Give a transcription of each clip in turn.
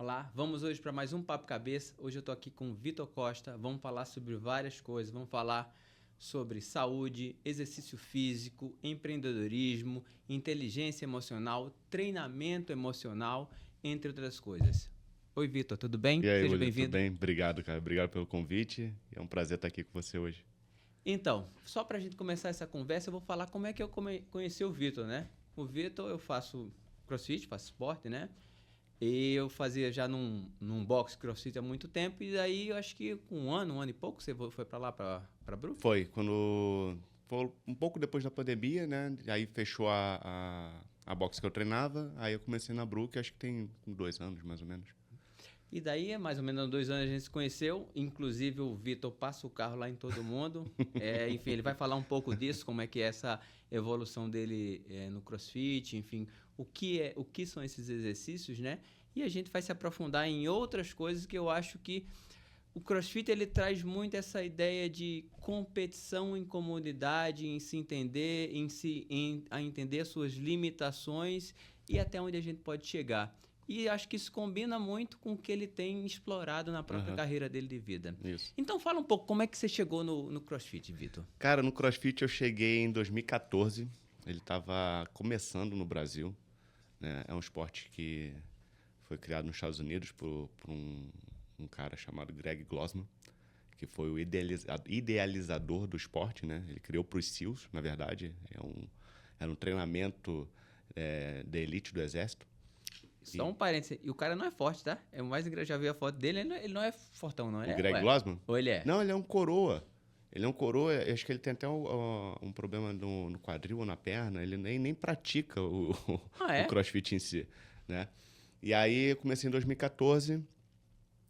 Olá, vamos hoje para mais um Papo Cabeça. Hoje eu estou aqui com o Vitor Costa. Vamos falar sobre várias coisas. Vamos falar sobre saúde, exercício físico, empreendedorismo, inteligência emocional, treinamento emocional, entre outras coisas. Oi, Vitor, tudo bem? E aí, Seja William, tudo bem-vindo. bem? Obrigado, cara. Obrigado pelo convite. É um prazer estar aqui com você hoje. Então, só para a gente começar essa conversa, eu vou falar como é que eu conheci o Vitor, né? O Vitor, eu faço crossfit, faço esporte, né? E eu fazia já num box crossfit há muito tempo, e daí eu acho que com um ano e pouco, você foi para lá, para Brook? Foi um pouco depois da pandemia, né? Aí fechou a box que eu treinava. Aí eu comecei na Brook, acho que tem 2 anos, mais ou menos. E daí, mais ou menos há 2 anos a gente se conheceu, inclusive o Vitor passa o carro lá em todo mundo. Enfim, ele vai falar um pouco disso, como é que é essa evolução dele no CrossFit, enfim, o que são esses exercícios, né? E a gente vai se aprofundar em outras coisas que eu acho que o CrossFit ele traz muito essa ideia de competição em comunidade, em se entender, a entender as suas limitações e até onde a gente pode chegar. E acho que isso combina muito com o que ele tem explorado na própria carreira dele de vida. Isso. Então fala um pouco como é que você chegou no CrossFit, Vitor. Cara, no CrossFit eu cheguei em 2014. Ele estava começando no Brasil, né? É um esporte que foi criado nos Estados Unidos por um cara chamado Greg Glossman, que foi o idealizador do esporte, né? Ele criou para os SEALs, na verdade. Era um treinamento da elite do exército. Só um parênteses, e o cara não é forte, tá? É o mais engraçado, já vi a foto dele, ele não é fortão, não. O Greg Glossman? Ou ele é? Não, ele é um coroa. Ele é um coroa, eu acho que ele tem até um problema no quadril ou na perna, ele nem pratica o CrossFit em si, né? E aí eu comecei em 2014,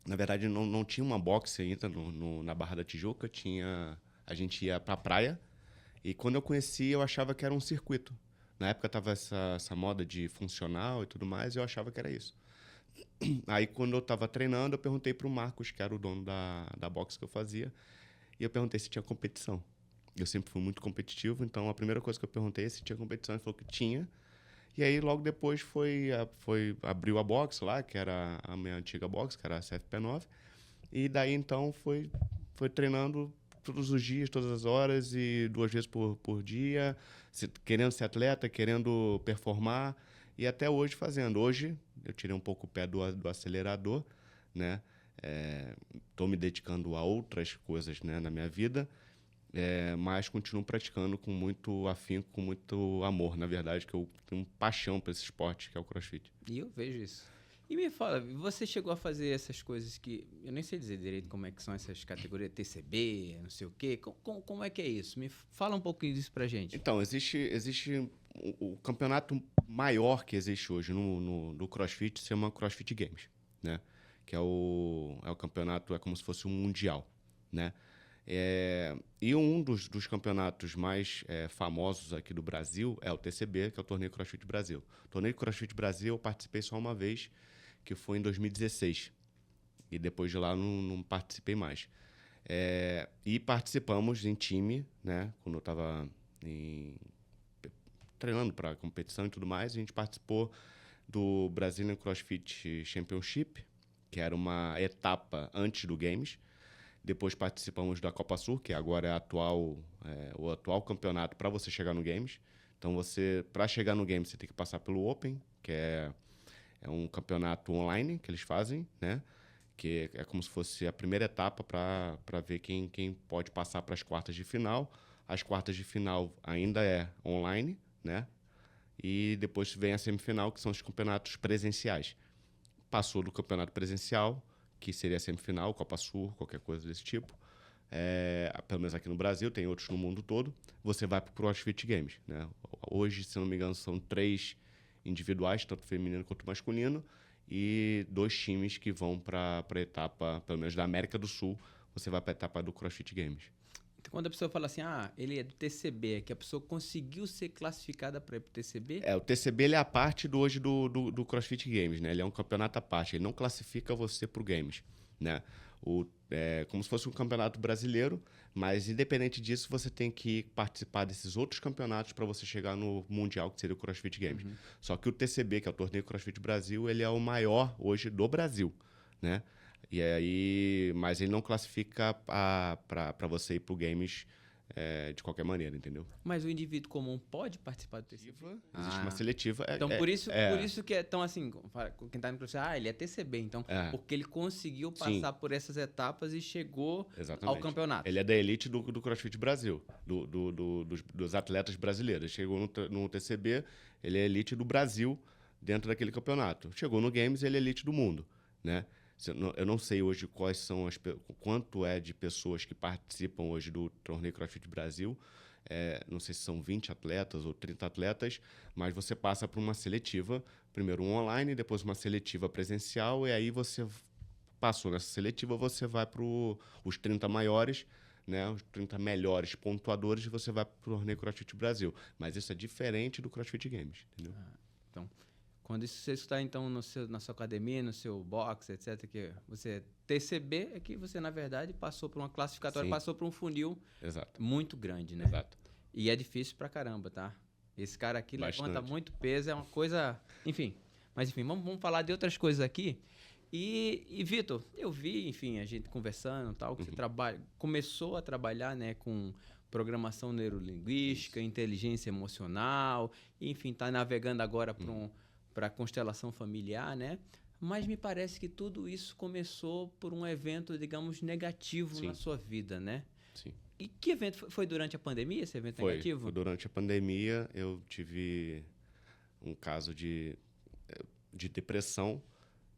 na verdade não tinha uma boxe ainda na Barra da Tijuca, a gente ia pra praia, e quando eu conheci eu achava que era um circuito. Na época tava essa moda de funcional e tudo mais, e eu achava que era isso. Aí quando eu tava treinando, eu perguntei pro Marcos, que era o dono da boxe que eu fazia, e eu perguntei se tinha competição. Eu sempre fui muito competitivo, então a primeira coisa que eu perguntei é se tinha competição. Ele falou que tinha. E aí logo depois abriu a box lá, que era a minha antiga box, que era a CFP9. E daí então foi treinando todos os dias, todas as horas e 2 vezes por dia, querendo ser atleta, querendo performar e até hoje fazendo. Hoje eu tirei um pouco o pé do acelerador, né? Estou me dedicando a outras coisas, né, na minha vida, mas continuo praticando com muito afinco, com muito amor, na verdade, que eu tenho paixão por esse esporte que é o CrossFit. E eu vejo isso. E me fala, você chegou a fazer essas coisas que... Eu nem sei dizer direito como é que são essas categorias, TCB, não sei o quê. Como é que é isso? Me fala um pouquinho disso pra gente. Então, existe o campeonato maior que existe hoje no CrossFit, se chama CrossFit Games, né? Que é o campeonato, é como se fosse um mundial, né? E um dos campeonatos mais famosos aqui do Brasil é o TCB, que é o Torneio CrossFit Brasil. O Torneio CrossFit Brasil eu participei só uma vez, que foi em 2016. E depois de lá não participei mais. E participamos em time, né? Quando eu estava treinando para competição e tudo mais, a gente participou do Brazilian CrossFit Championship, que era uma etapa antes do Games. Depois participamos da Copa Sur, que agora é o atual campeonato para você chegar no Games. Então, para chegar no Games, você tem que passar pelo Open, que é um campeonato online que eles fazem, né? Que é como se fosse a primeira etapa para ver quem pode passar para as quartas de final. As quartas de final ainda é online, né? E depois vem a semifinal, que são os campeonatos presenciais. Passou do campeonato presencial, que seria a semifinal, Copa Sul, qualquer coisa desse tipo. Pelo menos aqui no Brasil, tem outros no mundo todo. Você vai para o CrossFit Games, né? Hoje, se não me engano, são 3 individuais, tanto feminino quanto masculino, e 2 times que vão para a etapa, pelo menos da América do Sul, você vai para a etapa do CrossFit Games. Então, quando a pessoa fala assim, ele é do TCB, é que a pessoa conseguiu ser classificada para ir pro TCB? O TCB ele é a parte hoje do CrossFit Games, né? Ele é um campeonato à parte, ele não classifica você para o Games, né? como se fosse um campeonato brasileiro, mas independente disso, você tem que participar desses outros campeonatos para você chegar no Mundial, que seria o CrossFit Games. Só que o TCB, que é o Torneio CrossFit Brasil, ele é o maior hoje do Brasil, né? E aí, mas ele não classifica para você ir para o Games de qualquer maneira, entendeu? Mas o indivíduo comum pode participar do TCB? Existe uma seletiva. Então, por isso que é tão assim, quem tá no CrossFit, ele é TCB, então, porque ele conseguiu passar por essas etapas e chegou ao campeonato. Ele é da elite do CrossFit Brasil, dos atletas brasileiros. Ele chegou no TCB, ele é elite do Brasil dentro daquele campeonato. Chegou no Games, ele é elite do mundo, né? Eu não sei hoje quanto é de pessoas que participam hoje do Torneio CrossFit Brasil. Não sei se são 20 atletas ou 30 atletas, mas você passa por uma seletiva, primeiro um online, depois uma seletiva presencial, e aí você passou nessa seletiva, você vai para os 30 maiores, né, os 30 melhores pontuadores, e você vai para o Torneio CrossFit Brasil. Mas isso é diferente do CrossFit Games, entendeu? Então, quando você está então na sua academia, no seu box, etc., que você TCB é que você, na verdade, passou por uma classificatória, passou por um funil muito grande, né? Exato. E é difícil pra caramba, tá? Esse cara aqui levanta muito peso, é uma coisa... Enfim, mas enfim, vamos falar de outras coisas aqui. E Vitor, eu vi, enfim, a gente conversando e tal, que você começou a trabalhar, né, com programação neurolinguística, inteligência emocional, enfim, tá navegando agora para a constelação familiar, né? Mas me parece que tudo isso começou por um evento, digamos, negativo na sua vida, né? Sim. E que evento? Foi durante a pandemia, esse evento negativo? Foi durante a pandemia. Eu tive um caso de depressão,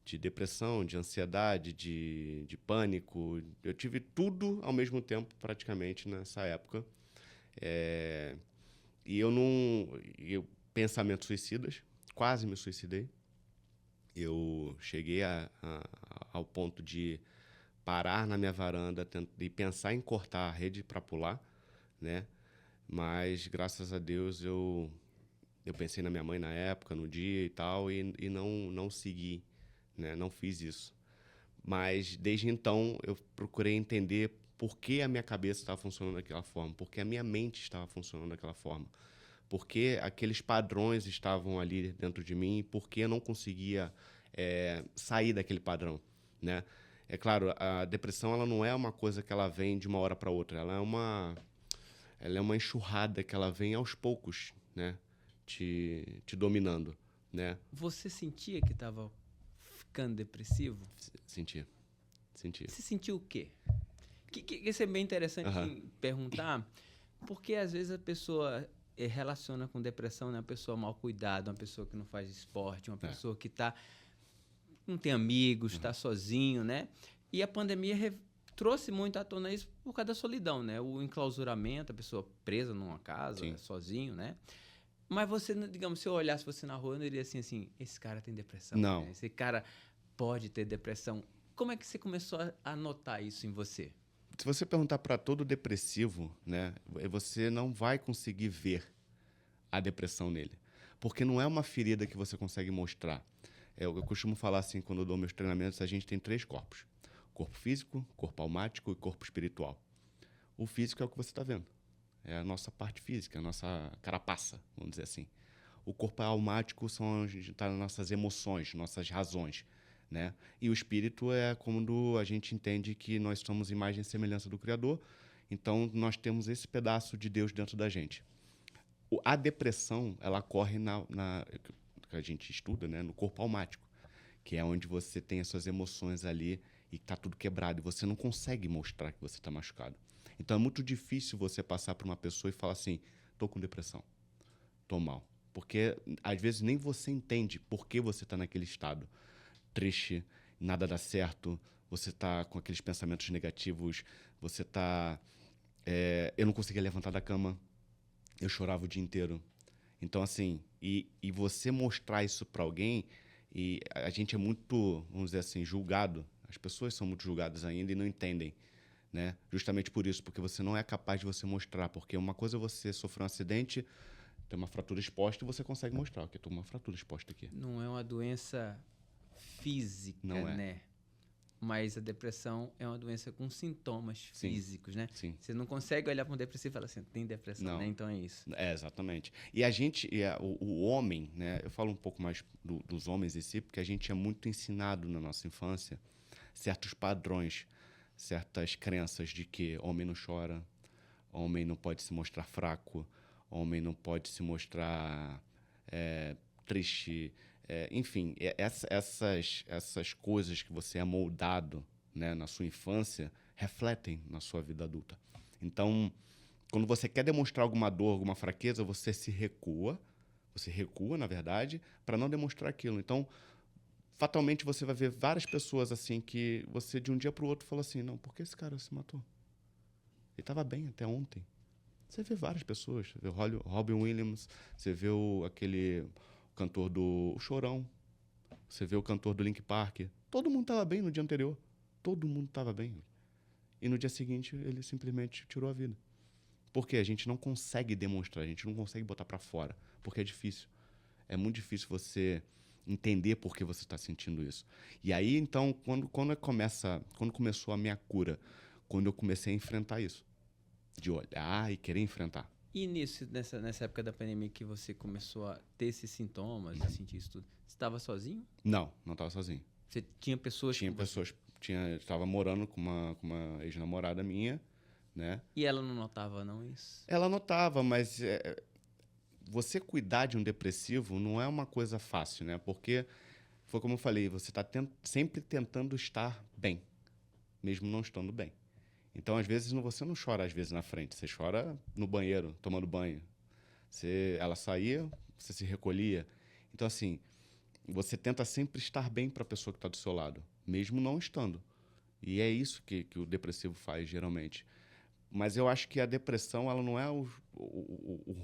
de ansiedade, de pânico. Eu tive tudo ao mesmo tempo, praticamente, nessa época. E pensamentos suicidas. Quase me suicidei. Eu cheguei ao ponto de parar na minha varanda e pensar em cortar a rede para pular, né? Mas, graças a Deus, eu pensei na minha mãe na época, no dia e tal, e não segui, né? Não fiz isso. Mas, desde então, eu procurei entender por que a minha cabeça estava funcionando daquela forma, por que a minha mente estava funcionando daquela forma. Porque aqueles padrões estavam ali dentro de mim e por que eu não conseguia sair daquele padrão, né? É claro, a depressão ela não é uma coisa que ela vem de uma hora para outra. Ela é uma enxurrada que ela vem aos poucos, né? Te dominando, né? Você sentia que estava ficando depressivo? Sentia. Você sentiu o quê? Isso é bem interessante perguntar, porque às vezes a pessoa relaciona com depressão, né? Uma pessoa mal cuidada, uma pessoa que não faz esporte, uma pessoa que não tem amigos, está sozinho, né? E a pandemia trouxe muito à tona isso por causa da solidão, né? O enclausuramento, a pessoa presa numa casa, sozinho, né? Mas você, digamos, se eu olhasse você na rua, eu não diria assim, esse cara tem depressão. Não. Né? Esse cara pode ter depressão. Como é que você começou a notar isso em você? Se você perguntar para todo depressivo, né, você não vai conseguir ver a depressão nele. Porque não é uma ferida que você consegue mostrar. Eu costumo falar assim, quando eu dou meus treinamentos, a gente tem 3 corpos. Corpo físico, corpo almático e corpo espiritual. O físico é o que você está vendo. É a nossa parte física, a nossa carapaça, vamos dizer assim. O corpo almático está nas nossas emoções, nossas razões, né? E o espírito é quando a gente entende que nós somos imagem e semelhança do Criador, então nós temos esse pedaço de Deus dentro da gente. A depressão, ela ocorre que a gente estuda, né, no corpo almático, que é onde você tem as suas emoções ali e está tudo quebrado, e você não consegue mostrar que você está machucado. Então é muito difícil você passar por uma pessoa e falar assim, estou com depressão, estou mal. Porque às vezes nem você entende por que você está naquele estado triste, nada dá certo, você está com aqueles pensamentos negativos, você está... eu não conseguia levantar da cama, eu chorava o dia inteiro. Então, assim, e você mostrar isso para alguém, e a gente é muito, vamos dizer assim, julgado, as pessoas são muito julgadas ainda e não entendem, né? Justamente por isso, porque você não é capaz de você mostrar, porque uma coisa é você sofrer um acidente, ter uma fratura exposta e você consegue mostrar, ok, estou com uma fratura exposta aqui. Não é uma doença física, não é. né? mas a depressão é uma doença com sintomas físicos, né? Sim. Você não consegue olhar para um depressivo e falar assim, tem depressão, né? Então é isso. Exatamente. E a gente, o homem, né? Eu falo um pouco mais dos homens em si, porque a gente é muito ensinado na nossa infância certos padrões, certas crenças de que homem não chora, homem não pode se mostrar fraco, homem não pode se mostrar triste. Enfim, essas coisas que você é moldado, né, na sua infância refletem na sua vida adulta. Então, quando você quer demonstrar alguma dor, alguma fraqueza, você recua, na verdade, para não demonstrar aquilo. Então, fatalmente, você vai ver várias pessoas assim que você, de um dia para o outro, fala assim, não, por que esse cara se matou? Ele estava bem até ontem. Você vê várias pessoas. Você vê o Robin Williams, você vê o cantor do Chorão, você vê o cantor do Linkin Park. Todo mundo estava bem no dia anterior. Todo mundo estava bem. E no dia seguinte, ele simplesmente tirou a vida. Porque a gente não consegue demonstrar, a gente não consegue botar para fora, porque é difícil. É muito difícil você entender por que você está sentindo isso. E aí, então, quando começou a minha cura, quando eu comecei a enfrentar isso, de olhar e querer enfrentar. E nessa época da pandemia que você começou a ter esses sintomas, a sentir isso tudo, você estava sozinho? Não estava sozinho. Você tinha pessoas? Tinha pessoas. Estava morando com uma ex-namorada minha, né? E ela não notava, não, isso? Ela notava, mas você cuidar de um depressivo não é uma coisa fácil, né? Porque, foi como eu falei, você está sempre tentando estar bem, mesmo não estando bem. Então, às vezes, você não chora às vezes na frente, você chora no banheiro, tomando banho. Ela saía, você se recolhia. Então, assim, você tenta sempre estar bem para a pessoa que está do seu lado, mesmo não estando. E é isso que o depressivo faz, geralmente. Mas eu acho que a depressão, ela não é o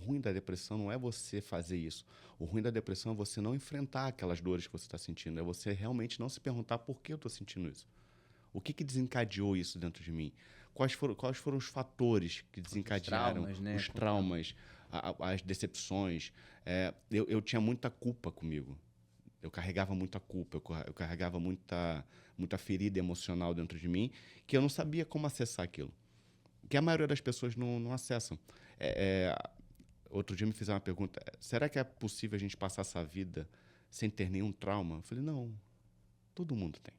ruim da depressão não é você fazer isso. O ruim da depressão é você não enfrentar aquelas dores que você está sentindo. É você realmente não se perguntar por que eu estou sentindo isso. O que desencadeou isso dentro de mim? Quais foram os fatores que desencadearam os traumas, as decepções? Eu tinha muita culpa comigo. Eu carregava muita culpa, eu carregava muita ferida emocional dentro de mim, que eu não sabia como acessar aquilo. Que a maioria das pessoas não acessam. Outro dia me fizeram uma pergunta, será que é possível a gente passar essa vida sem ter nenhum trauma? Eu falei, não, todo mundo tem.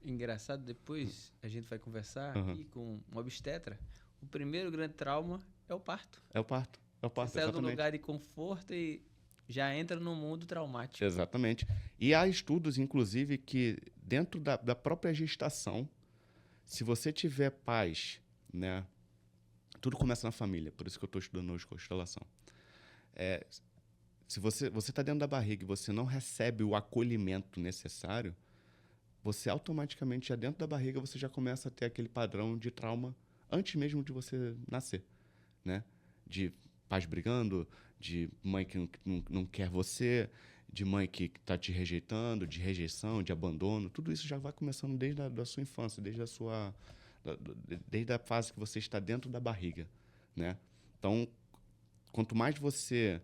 Engraçado, depois a gente vai conversar aqui com um obstetra. O primeiro grande trauma é o parto. É o parto, Você saiu do lugar de conforto e já entra no mundo traumático. Exatamente. E há estudos, inclusive, que dentro da própria gestação, se você tiver paz, né? Tudo começa na família, por isso que eu estou estudando hoje constelação. Se você está dentro da barriga e você não recebe o acolhimento necessário, você automaticamente, já dentro da barriga, você já começa a ter aquele padrão de trauma antes mesmo de você nascer, né? De pais brigando, de mãe que não quer você, de mãe que está te rejeitando, de rejeição, de abandono. Tudo isso já vai começando desde a sua infância, desde a fase que você está dentro da barriga, né? Então, quanto mais você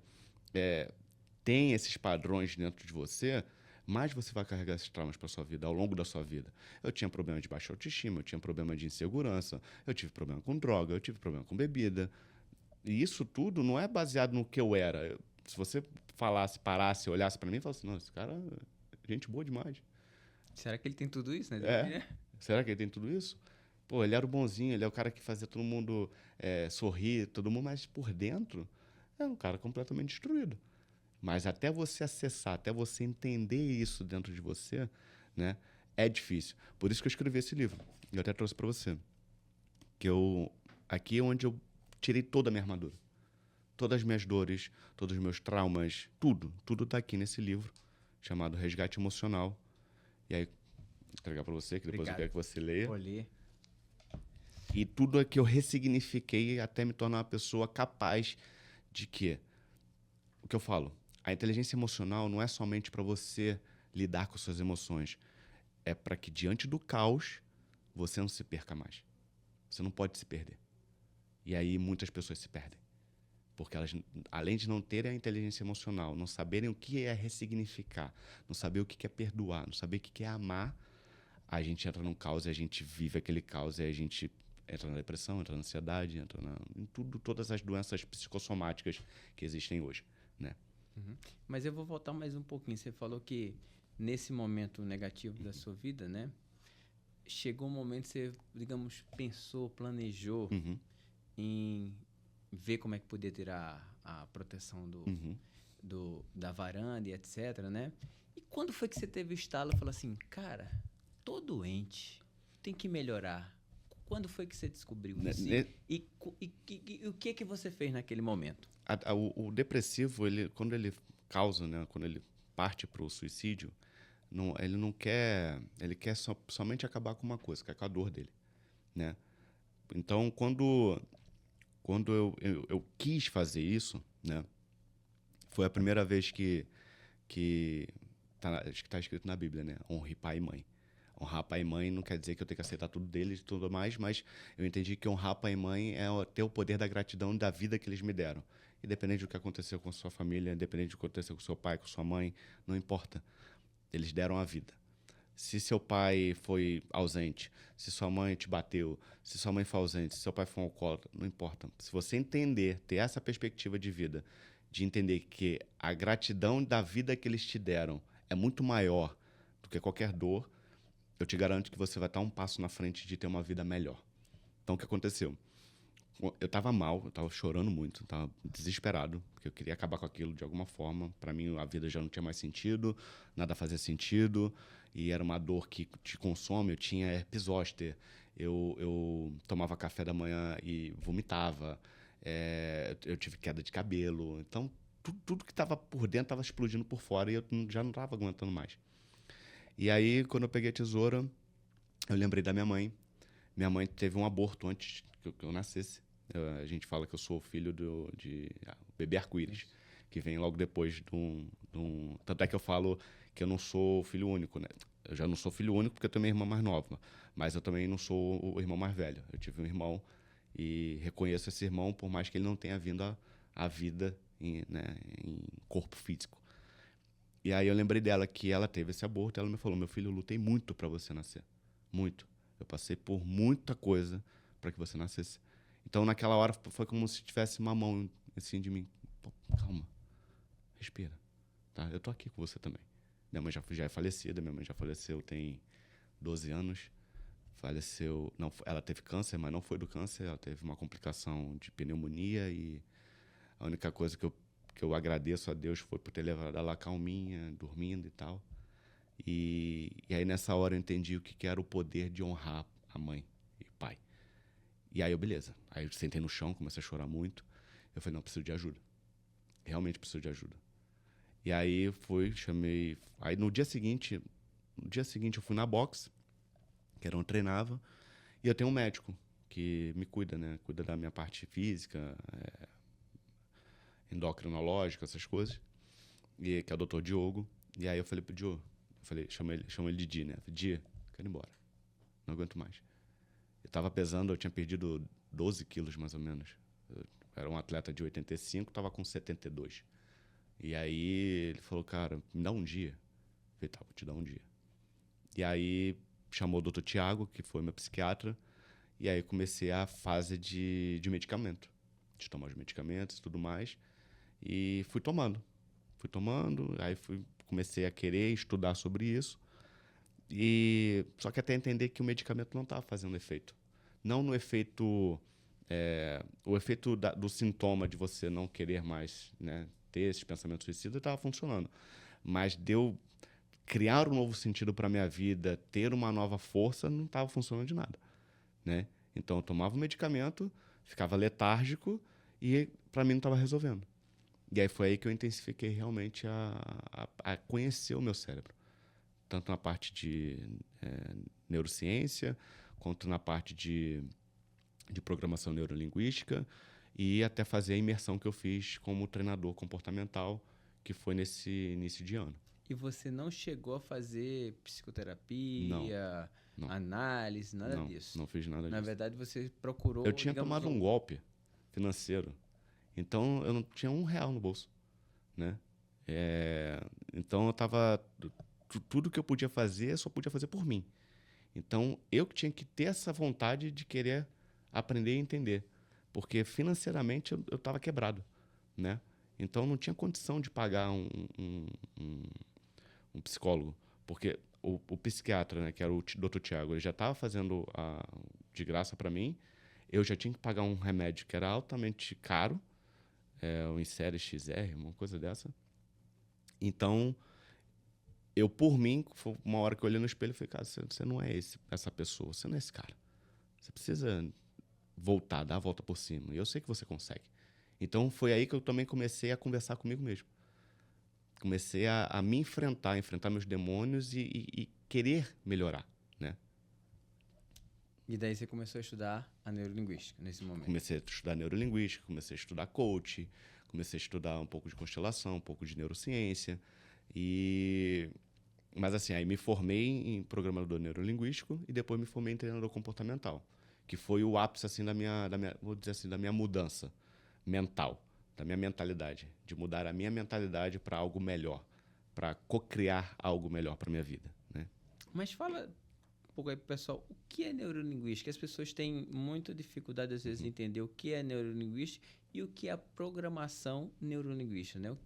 tem esses padrões dentro de você, mais você vai carregar esses traumas para sua vida, ao longo da sua vida. Eu tinha problema de baixa autoestima, eu tinha problema de insegurança, eu tive problema com droga, eu tive problema com bebida. E isso tudo não é baseado no que eu era. Se você parasse, olhasse para mim e falasse, não, esse cara é gente boa demais. Será que ele tem tudo isso, né? Será que ele tem tudo isso? Pô, ele era o bonzinho, ele é o cara que fazia todo mundo sorrir, todo mundo, mas por dentro é um cara completamente destruído. Mas até você acessar, até você entender isso dentro de você, né, é difícil. Por isso que eu escrevi esse livro. Eu até trouxe para você. Aqui é onde eu tirei toda a minha armadura. Todas as minhas dores, todos os meus traumas, tudo está aqui nesse livro, chamado Resgate Emocional. E aí, vou entregar para você, que depois eu quero que você leia. Vou ler. E tudo é que eu ressignifiquei até me tornar uma pessoa capaz de quê? O que eu falo? A inteligência emocional não é somente para você lidar com suas emoções. É para que, diante do caos, você não se perca mais. Você não pode se perder. E aí muitas pessoas se perdem. Porque elas, além de não terem a inteligência emocional, não saberem o que é ressignificar, não saber o que é perdoar, não saber o que é amar, a gente entra num caos e a gente vive aquele caos e a gente entra na depressão, entra na ansiedade, entra em todas as doenças psicossomáticas que existem hoje, né? Uhum. Mas eu vou voltar mais um pouquinho. Você falou que nesse momento negativo da sua vida, né? Chegou um momento que você, digamos, pensou, planejou em ver como é que podia ter a proteção da varanda e etc, né? E quando foi que você teve o estalo e falou assim, cara, tô doente, tem que melhorar? Quando foi que você descobriu isso? E o que você fez naquele momento? O depressivo, quando ele causa, né, quando ele parte para o suicídio, ele não quer, ele quer somente acabar com uma coisa, que é com a dor dele, né? Então, quando eu quis fazer isso, né, foi a primeira vez que acho que está escrito na Bíblia, né? Honre pai e mãe. Honrar pai e mãe não quer dizer que eu tenho que aceitar tudo deles e tudo mais, mas eu entendi que honrar pai e mãe é ter o poder da gratidão da vida que eles me deram. Independente do que aconteceu com a sua família, independente do que aconteceu com seu pai, com sua mãe, não importa. Eles deram a vida. Se seu pai foi ausente, se sua mãe te bateu, se sua mãe foi ausente, se seu pai foi um alcoólatra, não importa. Se você entender, ter essa perspectiva de vida, de entender que a gratidão da vida que eles te deram é muito maior do que qualquer dor, eu te garanto que você vai estar um passo na frente de ter uma vida melhor. Então, o que aconteceu? Eu estava mal, eu estava chorando muito, estava desesperado, porque eu queria acabar com aquilo de alguma forma. Para mim, a vida já não tinha mais sentido, nada fazia sentido, e era uma dor que te consome. Eu tinha herpes zoster, eu tomava café da manhã e vomitava, eu tive queda de cabelo. Então, tudo que estava por dentro estava explodindo por fora e eu já não estava aguentando mais. E aí, quando eu peguei a tesoura, eu lembrei da minha mãe. Minha mãe teve um aborto antes que eu nascesse. A gente fala que eu sou filho de bebê arco-íris, que vem logo depois de um... Tanto é que eu falo que eu não sou filho único, né? Eu já não sou filho único porque eu tenho minha irmã mais nova, mas eu também não sou o irmão mais velho. Eu tive um irmão e reconheço esse irmão, por mais que ele não tenha vindo à vida em corpo físico. E aí eu lembrei dela que ela teve esse aborto, ela me falou, meu filho, eu lutei muito para você nascer. Muito. Eu passei por muita coisa para que você nascesse. Então, naquela hora, foi como se tivesse uma mão assim de mim. Pô, calma. Respira. Tá? Eu tô aqui com você também. Minha mãe já é falecida. Minha mãe já faleceu tem 12 anos. Faleceu... Não, ela teve câncer, mas não foi do câncer. Ela teve uma complicação de pneumonia e a única coisa que eu agradeço a Deus foi por ter levado ela calminha, dormindo e tal. E aí, nessa hora, eu entendi o que era o poder de honrar a mãe e o pai. E aí, beleza. Aí eu sentei no chão, comecei a chorar muito. Eu falei, não, preciso de ajuda. Realmente preciso de ajuda. E aí, chamei... Aí, no dia seguinte eu fui na box, que era onde eu treinava, e eu tenho um médico que me cuida, né? Cuida da minha parte física, endocrinológica, essas coisas, que é o Dr. Diogo. E aí eu falei pro Diogo, chama ele de Di, né? Eu falei, Di, quero ir embora. Não aguento mais. Eu tava pesando, eu tinha perdido 12 quilos, mais ou menos. Eu era um atleta de 85, tava com 72. E aí ele falou, cara, me dá um dia. Eu falei, tá, vou te dar um dia. E aí chamou o Dr. Tiago, que foi meu psiquiatra, e aí comecei a fase de medicamento. De tomar os medicamentos e tudo mais. E fui tomando, aí comecei a querer estudar sobre isso, só que até entender que o medicamento não estava fazendo efeito. Não no efeito, o efeito do sintoma de você não querer mais, né, ter esses pensamentos suicidas estava funcionando, mas de eu criar um novo sentido para a minha vida, ter uma nova força, não estava funcionando de nada, né? Então eu tomava o medicamento, ficava letárgico e para mim não estava resolvendo. E aí foi aí que eu intensifiquei realmente a conhecer o meu cérebro. Tanto na parte de neurociência, quanto na parte de programação neurolinguística, e até fazer a imersão que eu fiz como treinador comportamental, que foi nesse início de ano. E você não chegou a fazer psicoterapia, não. Análise, nada disso? Não fiz nada disso. Na verdade, você procurou... Eu tinha tomado um golpe financeiro. Então, eu não tinha R$1 no bolso, né? Então, eu tava... Tudo que eu podia fazer, eu só podia fazer por mim. Então, eu que tinha que ter essa vontade de querer aprender e entender. Porque financeiramente eu estava quebrado, né? Então, não tinha condição de pagar um psicólogo. Porque o psiquiatra, né, que era o Dr. Tiago, ele já estava fazendo de graça para mim. Eu já tinha que pagar um remédio que era altamente caro, o Inseris XR, uma coisa dessa. Então, eu, por mim, foi uma hora que eu olhei no espelho e falei, cara, você não é essa pessoa, você não é esse cara. Você precisa voltar, dar a volta por cima. E eu sei que você consegue. Então, foi aí que eu também comecei a conversar comigo mesmo. Comecei a me enfrentar meus demônios e querer melhorar, né? E daí você começou a estudar a neurolinguística nesse momento? Comecei a estudar neurolinguística, comecei a estudar coach, comecei a estudar um pouco de constelação, um pouco de neurociência. Mas assim, aí me formei em programador neurolinguístico e depois me formei em treinador comportamental, que foi o ápice assim vou dizer assim, da minha mudança mental, da minha mentalidade, de mudar a minha mentalidade para algo melhor, para co-criar algo melhor para minha vida, né? Mas fala um pouco aí pro pessoal, o que é neurolinguística? As pessoas têm muita dificuldade às vezes de entender o que é neurolinguística e o que é a programação neurolinguística, né?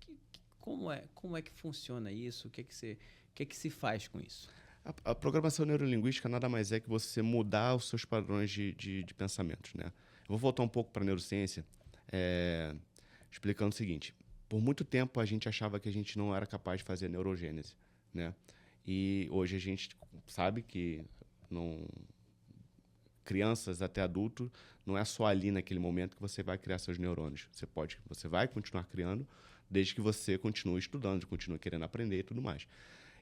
Como é que funciona isso? O que é que se faz com isso? A programação neurolinguística nada mais é que você mudar os seus padrões de pensamentos, né? Eu vou voltar um pouco para a neurociência, explicando o seguinte. Por muito tempo, a gente achava que a gente não era capaz de fazer neurogênese, né? E hoje a gente sabe que crianças até adultos, não é só ali naquele momento que você vai criar seus neurônios. Você vai continuar criando, desde que você continue estudando, continue querendo aprender e tudo mais.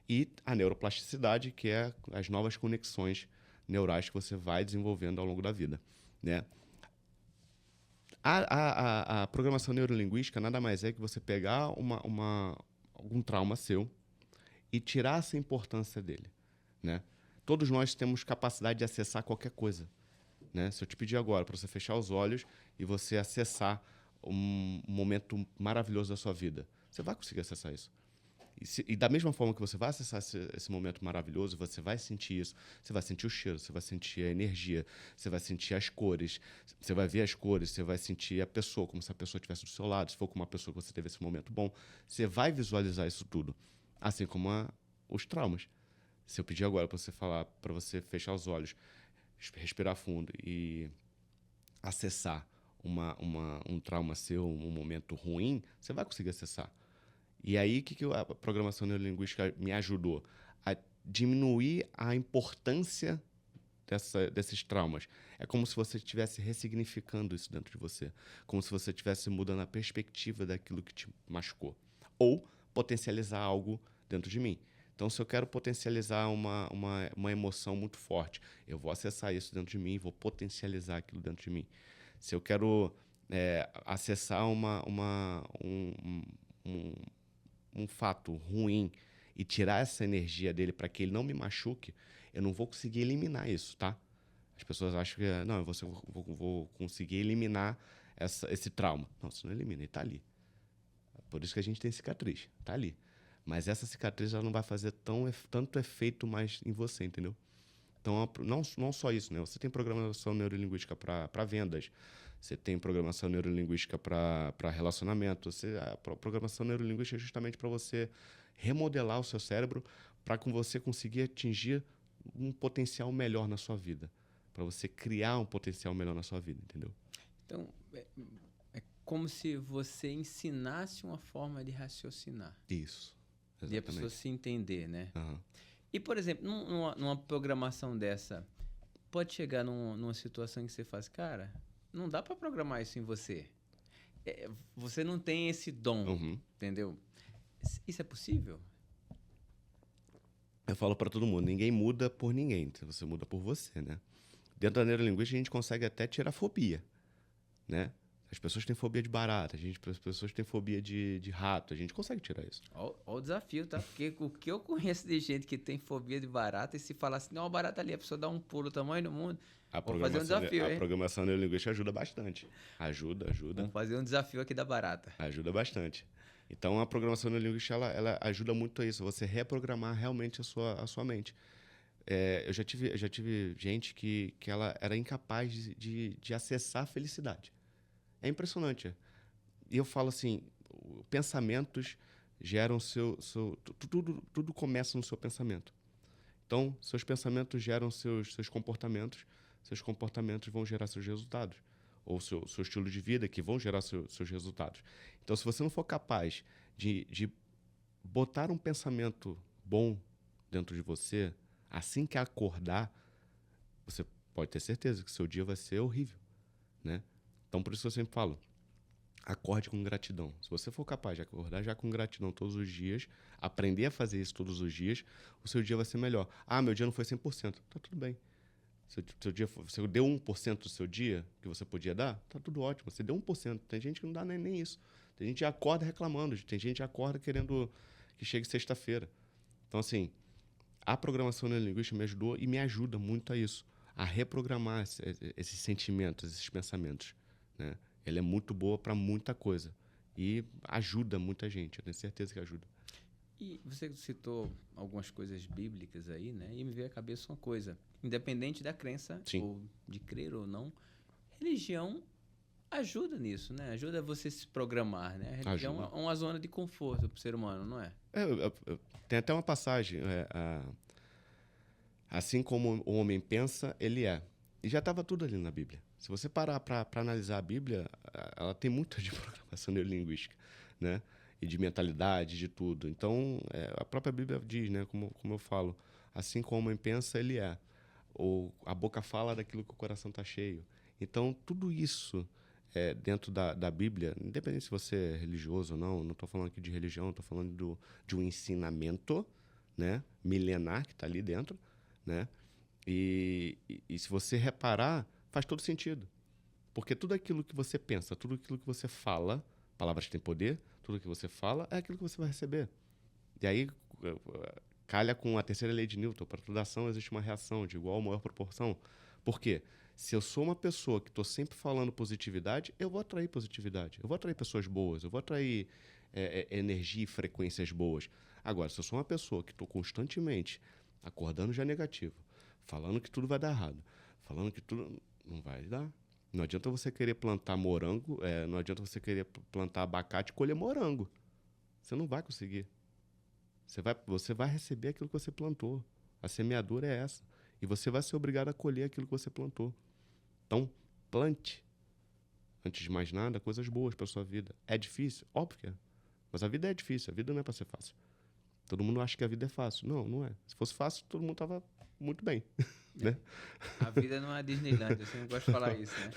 E a neuroplasticidade, que é as novas conexões neurais que você vai desenvolvendo ao longo da vida, né? A programação neurolinguística nada mais é que você pegar algum trauma seu e tirar essa importância dele, né? Todos nós temos capacidade de acessar qualquer coisa, né? Se eu te pedir agora para você fechar os olhos e você acessar um momento maravilhoso da sua vida, você vai conseguir acessar isso. E da mesma forma que você vai acessar esse momento maravilhoso, você vai sentir isso. Você vai sentir o cheiro, você vai sentir a energia, você vai sentir as cores, você vai ver as cores, você vai sentir a pessoa, como se a pessoa estivesse do seu lado, se for com uma pessoa que você teve esse momento bom. Você vai visualizar isso tudo, assim como os traumas. Se eu pedir agora para você fechar os olhos, respirar fundo e acessar um trauma seu, um momento ruim, você vai conseguir acessar. E aí, o que a programação neurolinguística me ajudou? A diminuir a importância desses traumas. É como se você estivesse ressignificando isso dentro de você. Como se você estivesse mudando a perspectiva daquilo que te machucou. Ou potencializar algo dentro de mim. Então, se eu quero potencializar uma emoção muito forte, eu vou acessar isso dentro de mim e vou potencializar aquilo dentro de mim. Se eu quero acessar um fato ruim e tirar essa energia dele para que ele não me machuque, eu não vou conseguir eliminar isso, tá? As pessoas acham que, não, vou conseguir eliminar esse trauma. Não, você não elimina, ele está ali. Por isso que a gente tem cicatriz, está ali. Mas essa cicatriz ela não vai fazer tanto efeito mais em você, entendeu? Então, não só isso, né? Você tem programação neurolinguística para vendas, você tem programação neurolinguística para relacionamento, a programação neurolinguística é justamente para você remodelar o seu cérebro para que você conseguir atingir um potencial melhor na sua vida, para você criar um potencial melhor na sua vida, entendeu? Então, é como se você ensinasse uma forma de raciocinar. Isso, exatamente. De a pessoa se entender, né? Uhum. E, por exemplo, numa programação dessa, pode chegar numa situação que você faz, cara, não dá para programar isso em você. Você não tem esse dom, entendeu? Isso é possível? Eu falo para todo mundo, ninguém muda por ninguém, você muda por você, né? Dentro da neurolinguística, a gente consegue até tirar fobia, né? As pessoas têm fobia de barata, as pessoas têm fobia de rato, a gente consegue tirar isso. Olha o desafio, tá? Porque o que eu conheço de gente que tem fobia de barata, e se falar assim, não, uma barata ali, a pessoa dá um pulo, tamanho do mundo, vamos fazer um desafio, A programação neurolinguística ajuda bastante. Ajuda. Vamos fazer um desafio aqui da barata. Ajuda bastante. Então, a programação neurolinguística, ela ajuda muito a isso, você reprogramar realmente a sua mente. eu já tive gente que ela era incapaz de acessar a felicidade. É impressionante. E eu falo assim, pensamentos geram tudo começa no seu pensamento. Então, seus pensamentos geram seus comportamentos vão gerar seus resultados. Ou seu estilo de vida, que vão gerar seus resultados. Então, se você não for capaz de botar um pensamento bom dentro de você, assim que acordar, você pode ter certeza que seu dia vai ser horrível, né? Então, por isso eu sempre falo, acorde com gratidão. Se você for capaz de acordar já com gratidão todos os dias, aprender a fazer isso todos os dias, o seu dia vai ser melhor. Ah, meu dia não foi 100%. Tá tudo bem. Você deu 1% do seu dia que você podia dar, tá tudo ótimo. Você deu 1%. Tem gente que não dá nem isso. Tem gente que acorda reclamando. Tem gente que acorda querendo que chegue sexta-feira. Então, assim, a programação neurolinguística me ajudou e me ajuda muito a isso. A reprogramar esses sentimentos, esses pensamentos, né? Ela é muito boa para muita coisa. E ajuda muita gente. Eu tenho certeza que ajuda. E você citou algumas coisas bíblicas aí, né? E me veio à cabeça uma coisa. Independente da crença, Sim. ou de crer ou não, religião ajuda nisso, né? Ajuda você se programar, né? A religião é uma zona de conforto para o ser humano, não é? Tem até uma passagem. Assim como o homem pensa, ele é. E já estava tudo ali na Bíblia. Se você parar para analisar a Bíblia, ela tem muito de programação neurolinguística, né? E de mentalidade, de tudo. Então, a própria Bíblia diz, né? Como eu falo, assim como o homem pensa, ele é. Ou a boca fala daquilo que o coração está cheio. Então, tudo isso dentro da Bíblia, independente se você é religioso ou não estou falando aqui de religião, estou falando de um ensinamento, né? Milenar que está ali dentro, né? E se você reparar, faz todo sentido. Porque tudo aquilo que você pensa, tudo aquilo que você fala, palavras têm poder, tudo que você fala é aquilo que você vai receber. E aí calha com a terceira lei de Newton. Para toda ação existe uma reação de igual ou maior proporção. Por quê? Se eu sou uma pessoa que estou sempre falando positividade, eu vou atrair positividade. Eu vou atrair pessoas boas, eu vou atrair energia e frequências boas. Agora, se eu sou uma pessoa que estou constantemente acordando já negativo, falando que tudo vai dar errado, falando que tudo não vai dar. Não adianta você querer plantar morango, não adianta você querer plantar abacate e colher morango. Você não vai conseguir. Você vai receber aquilo que você plantou. A semeadura é essa. E você vai ser obrigado a colher aquilo que você plantou. Então, plante, antes de mais nada, coisas boas para sua vida. É difícil? Óbvio que é. Mas a vida é difícil, a vida não é para ser fácil. Todo mundo acha que a vida é fácil. Não, não é. Se fosse fácil, todo mundo estava muito bem. Né? A vida não é Disneyland, eu sempre gosto de falar isso, né?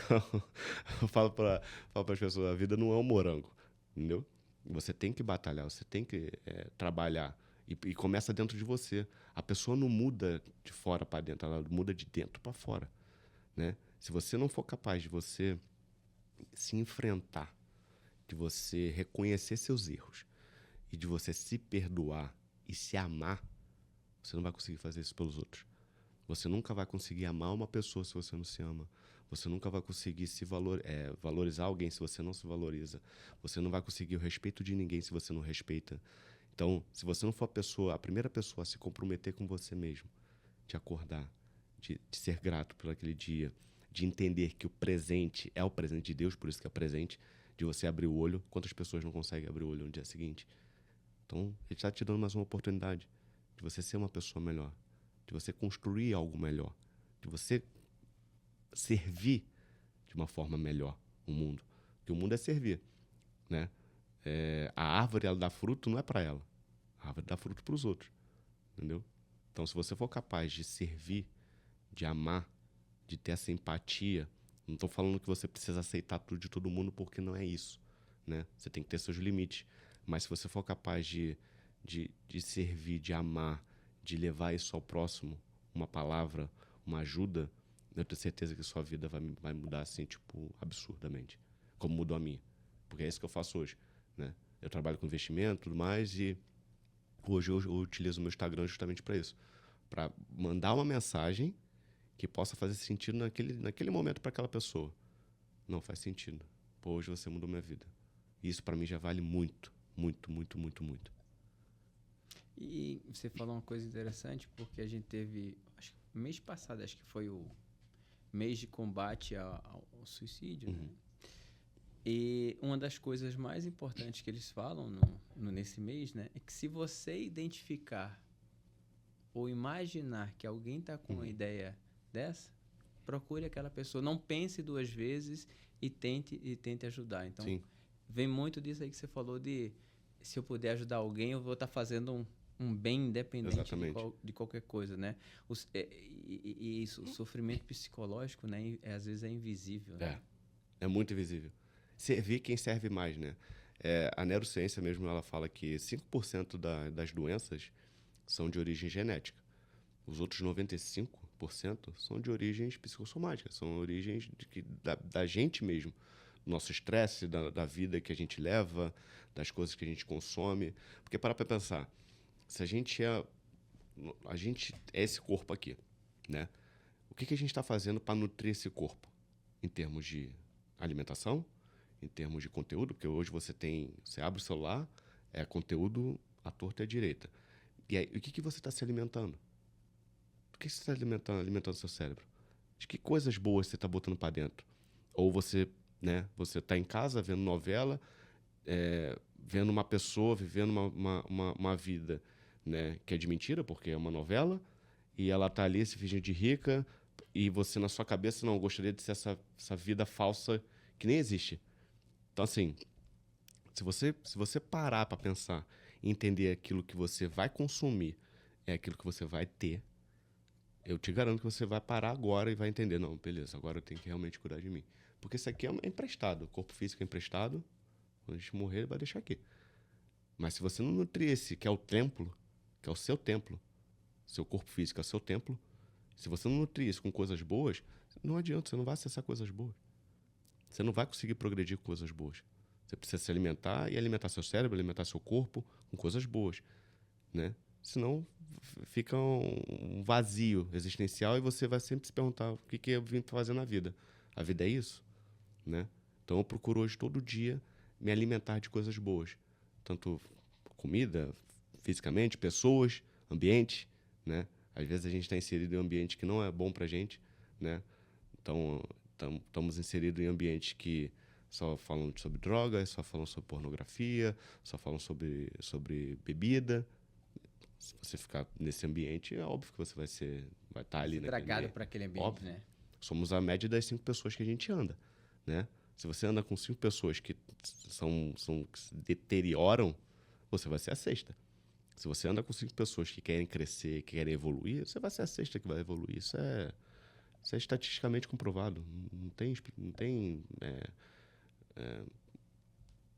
Eu falo para as pessoas, a vida não é um morango, entendeu? Você tem que batalhar, você tem que trabalhar. E começa dentro de você. A pessoa não muda de fora para dentro, ela muda de dentro para fora, né? Se você não for capaz de você se enfrentar, de você reconhecer seus erros e de você se perdoar e se amar, você não vai conseguir fazer isso pelos outros. Você nunca vai conseguir amar uma pessoa se você não se ama. Você nunca vai conseguir valorizar alguém se você não se valoriza. Você não vai conseguir o respeito de ninguém se você não respeita. Então, se você não for a primeira pessoa a se comprometer com você mesmo, de acordar, de ser grato por aquele dia, de entender que o presente é o presente de Deus, por isso que é presente, de você abrir o olho. Quantas pessoas não conseguem abrir o olho no dia seguinte? Então, ele está te dando mais uma oportunidade de você ser uma pessoa melhor, de você construir algo melhor, de você servir de uma forma melhor o mundo. Porque o mundo é servir, né? A árvore, ela dá fruto, não é para ela. A árvore dá fruto para os outros, entendeu? Então, se você for capaz de servir, de amar, de ter essa empatia, não estou falando que você precisa aceitar tudo de todo mundo, porque não é isso, né? Você tem que ter seus limites. Mas se você for capaz de servir, de amar, de levar isso ao próximo, uma palavra, uma ajuda, eu tenho certeza que sua vida vai mudar assim, tipo, absurdamente. Como mudou a minha. Porque é isso que eu faço hoje, né? Eu trabalho com investimento e tudo mais e hoje eu utilizo o meu Instagram justamente para isso. Para mandar uma mensagem que possa fazer sentido naquele momento para aquela pessoa. Não faz sentido. Pô, hoje você mudou minha vida. E isso para mim já vale muito, muito, muito, muito, muito. E você falou uma coisa interessante, porque a gente teve, mês passado, acho que foi o mês de combate ao suicídio, né? E uma das coisas mais importantes que eles falam nesse mês, né, é que se você identificar ou imaginar que alguém está com uma ideia dessa, procure aquela pessoa. Não pense duas vezes e tente ajudar. Então, Sim. Vem muito disso aí que você falou de se eu puder ajudar alguém, eu vou estar fazendo um bem independente de qualquer coisa, né? Isso, o sofrimento psicológico, né, às vezes é invisível. Né? É muito invisível. Servir quem serve mais, né? A neurociência mesmo, ela fala que 5% das doenças são de origem genética. Os outros 95% são de origens psicossomáticas, são origens da gente mesmo. Nosso estresse, da vida que a gente leva, das coisas que a gente consome. Porque para pensar, se a gente é esse corpo aqui, né? O que a gente está fazendo para nutrir esse corpo? Em termos de alimentação, em termos de conteúdo, porque hoje você abre o celular, é conteúdo à torta e à direita. E aí, o que você está se alimentando? Do que você está alimentando seu cérebro? De que coisas boas você está botando para dentro? Ou você está em casa vendo novela, vendo uma pessoa vivendo uma vida, né, que é de mentira, porque é uma novela, e ela está ali se fingindo de rica, e você, na sua cabeça, não gostaria de ser essa vida falsa que nem existe. Então, assim, se você parar para pensar e entender aquilo que você vai consumir é aquilo que você vai ter, eu te garanto que você vai parar agora e vai entender, não, beleza, agora eu tenho que realmente cuidar de mim. Porque isso aqui é emprestado, o corpo físico é emprestado, quando a gente morrer, ele vai deixar aqui. Mas se você não nutrir esse, que é o templo, que é o seu templo, seu corpo físico é o seu templo, se você não nutrir isso com coisas boas, não adianta, você não vai acessar coisas boas. Você não vai conseguir progredir com coisas boas. Você precisa se alimentar e alimentar seu cérebro, alimentar seu corpo com coisas boas, né? Senão fica um vazio existencial e você vai sempre se perguntar o que eu vim fazer na vida. A vida é isso, né? Então eu procuro hoje todo dia me alimentar de coisas boas, tanto comida, fisicamente, pessoas, ambiente, né? Às vezes a gente está inserido em um ambiente que não é bom pra gente, né? Então estamos inseridos em ambientes que só falam sobre drogas, só falam sobre pornografia, só falam sobre bebida. Se você ficar nesse ambiente, é óbvio que você vai estar ali, né? Estragado para aquele ambiente, óbvio. Né? Somos a média das 5 pessoas que a gente anda, né? Se você anda com 5 pessoas que que se deterioram, você vai ser a sexta. Se você anda com 5 pessoas que querem crescer, que querem evoluir, você vai ser a sexta que vai evoluir. Isso é estatisticamente comprovado. Não tem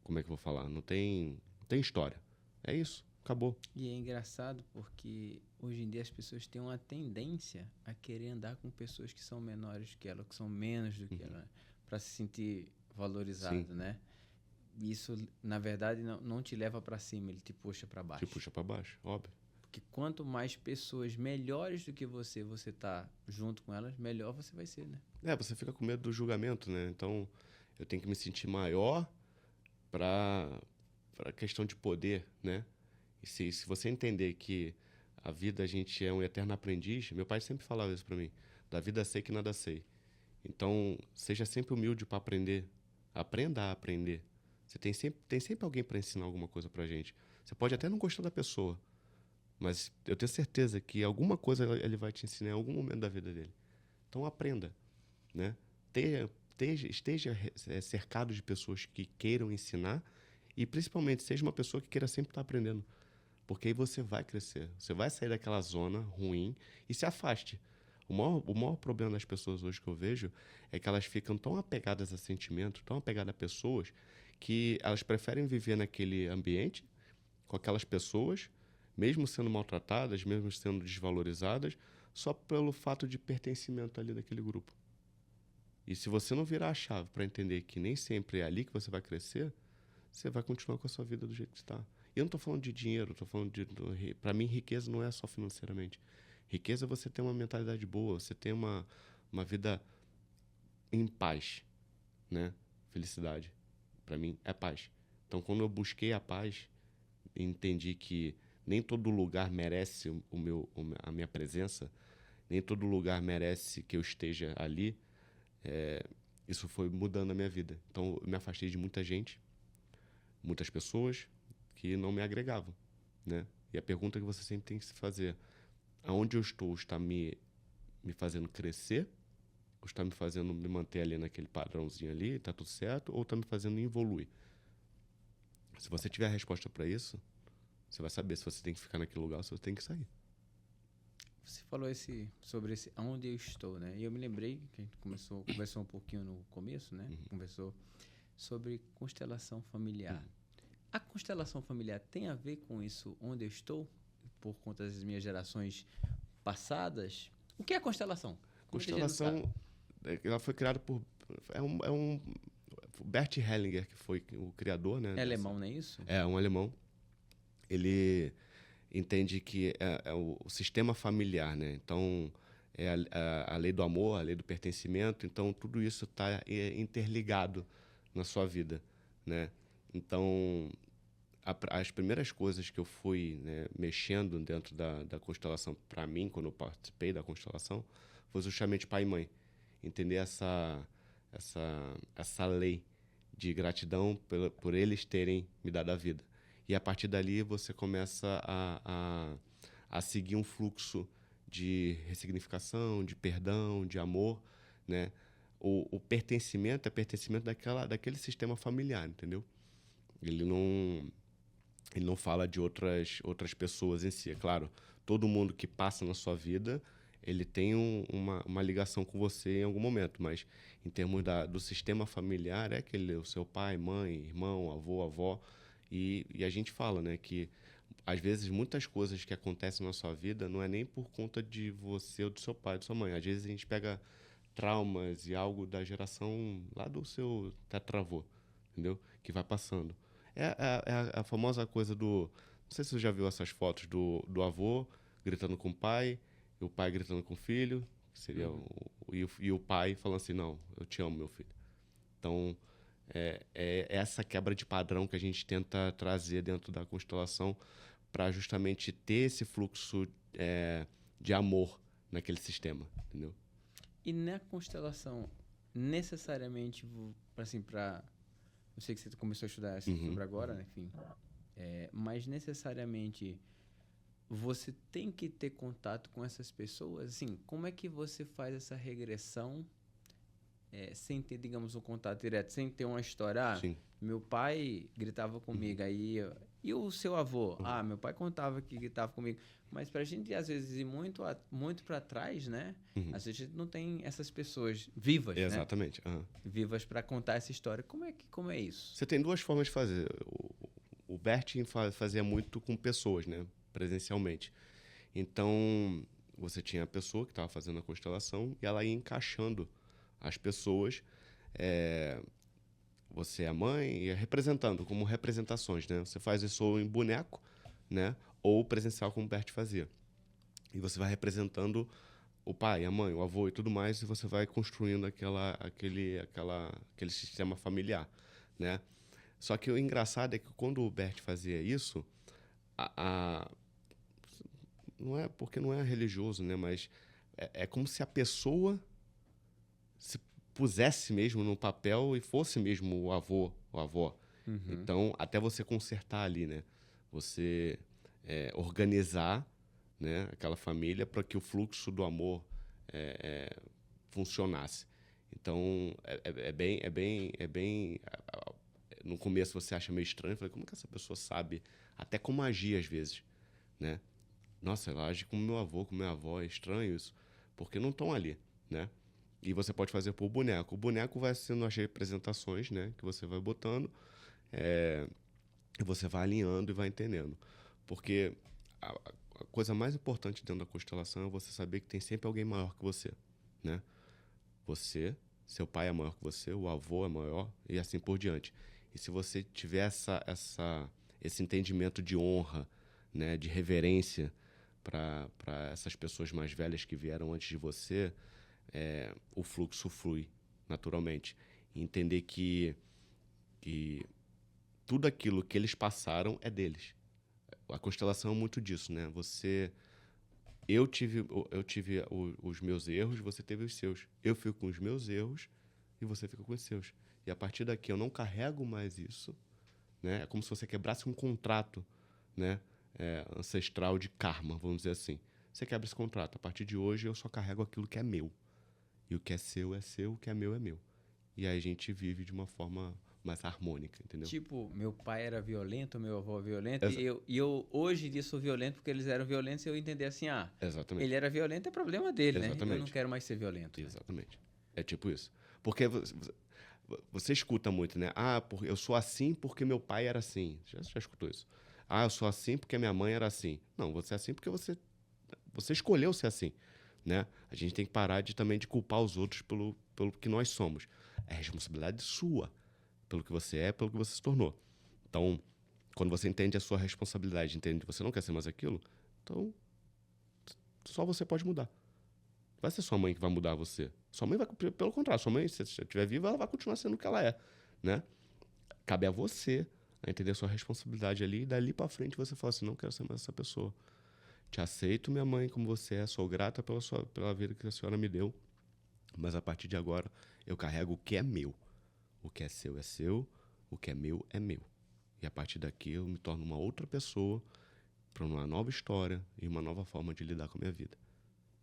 como é que eu vou falar? Não tem história. É isso. Acabou. E é engraçado porque hoje em dia as pessoas têm uma tendência a querer andar com pessoas que são menores que ela, que são menos do que ela, para se sentir valorizado, Sim. né? Isso, na verdade, não te leva para cima, ele te puxa para baixo. Te puxa para baixo, óbvio. Porque quanto mais pessoas melhores do que você tá junto com elas, melhor você vai ser, né? Você fica com medo do julgamento, né? Então, eu tenho que me sentir maior para questão de poder, né? E se você entender que a vida, a gente é um eterno aprendiz, meu pai sempre falava isso para mim, da vida sei que nada sei. Então, seja sempre humilde para aprender. Aprenda a aprender. Você tem sempre alguém para ensinar alguma coisa pra gente. Você pode até não gostar da pessoa, mas eu tenho certeza que alguma coisa ele vai te ensinar em algum momento da vida dele. Então, aprenda, né? Esteja cercado de pessoas que queiram ensinar e, principalmente, seja uma pessoa que queira sempre estar aprendendo. Porque aí você vai crescer. Você vai sair daquela zona ruim e se afaste. O maior problema das pessoas hoje que eu vejo é que elas ficam tão apegadas a sentimentos, tão apegadas a pessoas, que elas preferem viver naquele ambiente, com aquelas pessoas, mesmo sendo maltratadas, mesmo sendo desvalorizadas, só pelo fato de pertencimento ali daquele grupo. E se você não virar a chave para entender que nem sempre é ali que você vai crescer, você vai continuar com a sua vida do jeito que está. E eu não estou falando de dinheiro, estou falando para mim, riqueza não é só financeiramente. Riqueza é você ter uma mentalidade boa, você ter uma vida em paz, né? Felicidade, para mim, é paz. Então, quando eu busquei a paz, entendi que nem todo lugar merece a minha presença, nem todo lugar merece que eu esteja ali, isso foi mudando a minha vida. Então, eu me afastei de muita gente, muitas pessoas que não me agregavam, né? E a pergunta que você sempre tem que se fazer, aonde eu estou está me fazendo crescer, ou está me fazendo me manter ali naquele padrãozinho ali, está tudo certo, ou está me fazendo evoluir? Se você tiver a resposta para isso, você vai saber se você tem que ficar naquele lugar ou se você tem que sair. Você falou sobre esse aonde eu estou, né? E eu me lembrei que a gente conversou um pouquinho no começo, né? Conversou sobre constelação familiar. A constelação familiar tem a ver com isso, onde eu estou, por conta das minhas gerações passadas? O que é constelação? Constelação, ela foi criada por... Bert Hellinger, que foi o criador, né? É alemão, não é isso? É, um alemão. Ele entende que é o sistema familiar, né? Então, é a lei do amor, a lei do pertencimento. Então, tudo isso está interligado na sua vida, né? Então, as primeiras coisas que eu fui, né, mexendo dentro da constelação, para mim, quando eu participei da constelação, foi justamente pai e mãe. Entender essa lei de gratidão por eles terem me dado a vida. E a partir dali você começa a seguir um fluxo de ressignificação, de perdão, de amor, né? O pertencimento é pertencimento daquele sistema familiar, entendeu? Ele não fala de outras pessoas em si. É claro, todo mundo que passa na sua vida, ele tem uma ligação com você em algum momento, mas em termos do sistema familiar, é o seu pai, mãe, irmão, avô, avó. E a gente fala, né, que às vezes muitas coisas que acontecem na sua vida não é nem por conta de você ou do seu pai, da sua mãe. Às vezes a gente pega traumas e algo da geração lá do seu tetravô, entendeu? Que vai passando. É a famosa coisa do... Não sei se você já viu essas fotos do avô gritando com o pai, e o pai gritando com o filho, que seria e o pai falando assim, não, eu te amo, meu filho. Então, é essa quebra de padrão que a gente tenta trazer dentro da constelação para justamente ter esse fluxo de amor naquele sistema, entendeu? E na constelação, necessariamente, assim, eu sei que você começou a estudar sobre agora, né? Enfim. Mas necessariamente você tem que ter contato com essas pessoas. Assim, como é que você faz essa regressão sem ter, digamos, um contato direto, sem ter uma história? Sim. Meu pai gritava comigo, aí... E o seu avô? Meu pai contava que gritava comigo. Mas pra gente, às vezes, ir muito para trás, né? Às vezes a gente não tem essas pessoas vivas, exatamente, né? Vivas para contar essa história. Como é isso? Você tem duas formas de fazer. O Bert fazia muito com pessoas, né? Presencialmente. Então, você tinha a pessoa que estava fazendo a constelação e ela ia encaixando as pessoas. Você é a mãe, ia representando, como representações, né? Você faz isso ou em boneco, né? Ou presencial, como o Bert fazia. E você vai representando o pai, a mãe, o avô e tudo mais, e você vai construindo aquele sistema familiar, né? Só que o engraçado é que quando o Bert fazia isso, não é porque não é religioso, né? Mas é como se a pessoa se pusesse mesmo no papel e fosse mesmo o avô ou a avó. Então, até você consertar ali, né? Você organizar, né, aquela família para que o fluxo do amor funcionasse. Então, é bem... No começo você acha meio estranho. Eu falei, como que essa pessoa sabe até como agir às vezes, né? Nossa, ela age como meu avô, como minha avó. É estranho isso, porque não estão ali, né? E você pode fazer por boneco. O boneco vai sendo as representações, né, que você vai botando, e você vai alinhando e vai entendendo. Porque a coisa mais importante dentro da constelação é você saber que tem sempre alguém maior que você, né? Você, seu pai é maior que você, o avô é maior e assim por diante. E se você tiver esse entendimento de honra, né, de reverência para essas pessoas mais velhas que vieram antes de você, o fluxo flui naturalmente. E entender que tudo aquilo que eles passaram é deles. A constelação é muito disso, né? Você eu tive os meus erros, você teve os seus. Eu fico com os meus erros e você fica com os seus. E a partir daqui eu não carrego mais isso, né? É como se você quebrasse um contrato, né? Ancestral de karma, vamos dizer assim. Você quebra esse contrato. A partir de hoje eu só carrego aquilo que é meu. E o que é seu, o que é meu é meu. E aí a gente vive de uma forma mais harmônica, entendeu? Tipo, meu pai era violento, meu avô violento, e eu hoje em dia sou violento porque eles eram violentos e eu entender assim, exatamente. Ele era violento, é problema dele, exatamente. Né? Eu não quero mais ser violento. Exatamente. É tipo isso. Porque você escuta muito, né? Eu sou assim porque meu pai era assim. Já escutou isso? Eu sou assim porque minha mãe era assim. Não, você é assim porque você escolheu ser assim, né? A gente tem que parar também de culpar os outros pelo que nós somos. É responsabilidade sua pelo que você é, pelo que você se tornou. Então, quando você entende a sua responsabilidade, entende que você não quer ser mais aquilo, então só você pode mudar. Vai ser sua mãe que vai mudar você. Sua mãe vai, pelo contrário, sua mãe, se você estiver viva, ela vai continuar sendo o que ela é, né? Cabe a você a entender a sua responsabilidade ali e dali pra frente você fala assim, não quero ser mais essa pessoa. Te aceito, minha mãe, como você é, sou grata pela vida que a senhora me deu, mas a partir de agora eu carrego o que é meu. O que é seu, o que é meu é meu. E a partir daqui eu me torno uma outra pessoa para uma nova história e uma nova forma de lidar com a minha vida.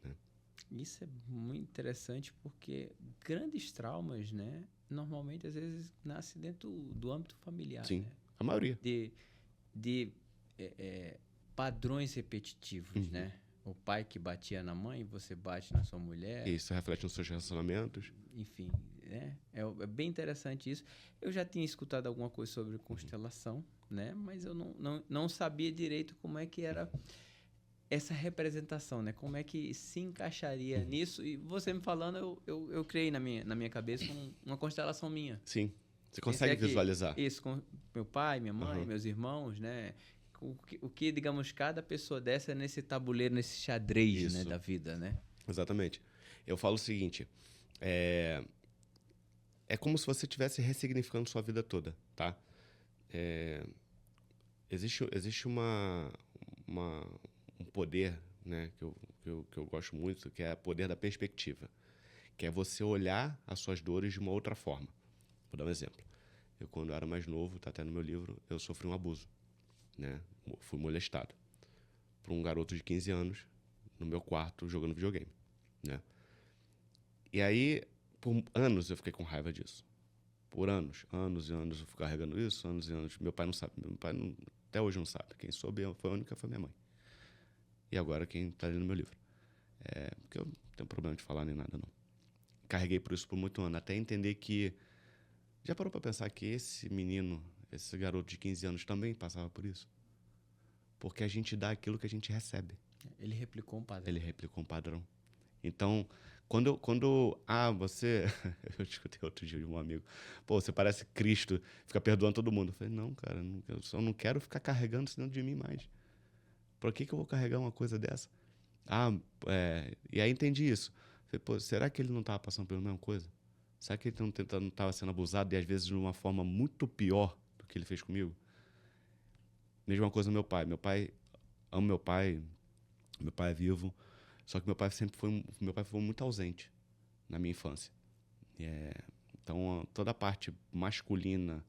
Né? Isso é muito interessante porque grandes traumas, né, normalmente às vezes nascem dentro do âmbito familiar. Sim, né? a maioria. De padrões repetitivos, né? O pai que batia na mãe, você bate na sua mulher. Isso reflete nos seus relacionamentos. Enfim, né? É bem interessante isso. Eu já tinha escutado alguma coisa sobre constelação, né? Mas eu não sabia direito como é que era essa representação, né? Como é que se encaixaria nisso. E você me falando, eu criei na minha cabeça uma constelação minha. Sim, você consegue visualizar. Isso, com meu pai, minha mãe, meus irmãos, né? O que, digamos, cada pessoa dessa é nesse tabuleiro, nesse xadrez, né, da vida, né? Exatamente. Eu falo o seguinte, é como se você estivesse ressignificando sua vida toda, tá? Existe um poder, né, que eu gosto muito, que é o poder da perspectiva, que é você olhar as suas dores de uma outra forma. Vou dar um exemplo. Eu, quando era mais novo, tá até no meu livro, eu sofri um abuso. Né? Fui molestado por um garoto de 15 anos no meu quarto jogando videogame, né? E aí, por anos eu fiquei com raiva disso. Por anos e anos eu fui carregando isso, anos e anos. Meu pai não sabe, até hoje não sabe. Quem soube foi a única, foi minha mãe. E agora quem está ali no meu livro. Porque eu não tenho problema de falar nem nada, não. Carreguei por isso por muito ano, até entender que... Já parou para pensar que esse menino, esse garoto de 15 anos também passava por isso? Porque a gente dá aquilo que a gente recebe. Ele replicou um padrão. Então, quando você... Eu escutei outro dia de um amigo. Pô, você parece Cristo, fica perdoando todo mundo. Eu falei, não, cara, eu só não quero ficar carregando isso dentro de mim mais. Por que eu vou carregar uma coisa dessa? E aí entendi isso. Falei, pô, será que ele não estava passando pela mesma coisa? Será que ele não estava sendo abusado e às vezes de uma forma muito pior do que ele fez comigo? Mesma coisa meu pai. Amo meu pai é vivo, só que meu pai foi muito ausente na minha infância. Então, toda a parte masculina,